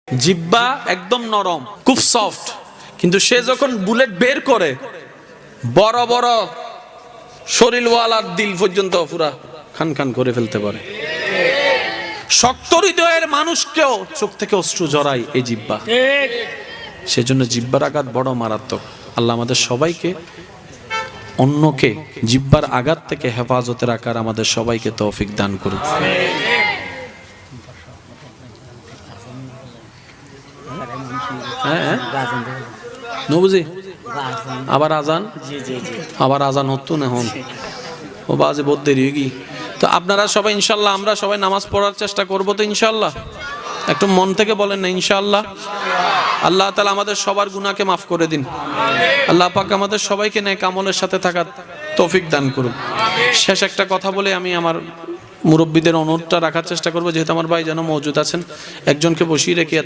জিহ্বা একদম নরম, খুব সফট, কিন্তু সে যখন বুলেট বের করে বড় বড় শরীরওয়ালার দিল পর্যন্ত পুরা খান খান করে ফেলতে পারে। শক্ত হৃদয়ের মানুষকেও চোখ থেকে অশ্রু জড়ায় এই জিহ্বা। সেজন্য জিহ্বার আঘাত বড় মারাত্মক। আল্লাহ আমাদের সবাইকে অন্যকে জিহ্বার আঘাত থেকে হেফাজতে রাখার আমাদের সবাইকে তৌফিক দান করুন। নবুজি আবার আজান, আবার আজান হতো না হন ও বাজে বহুত দেরি হয়ে গি। তো আপনারা সবাই ইনশাল্লাহ, আমরা সবাই নামাজ পড়ার চেষ্টা করবো তো ইনশাল্লাহ। একটু মন থেকে বলেন না ইনশাআল্লাহ। আল্লাহ তাআলা আমাদের সবার গুনাহকে মাফ করে দিন। আল্লাহ পাক আমাদের সবাইকে নেক আমলের সাথে থাকার তৌফিক দান করুন। শেষ একটা কথা বলে আমি আমার মুরব্বীদের অনুরোধটা রাখার চেষ্টা করবো, যেহেতু আমার ভাই যেন মওজুদ আছেন, একজনকে বসিয়ে রেখে এত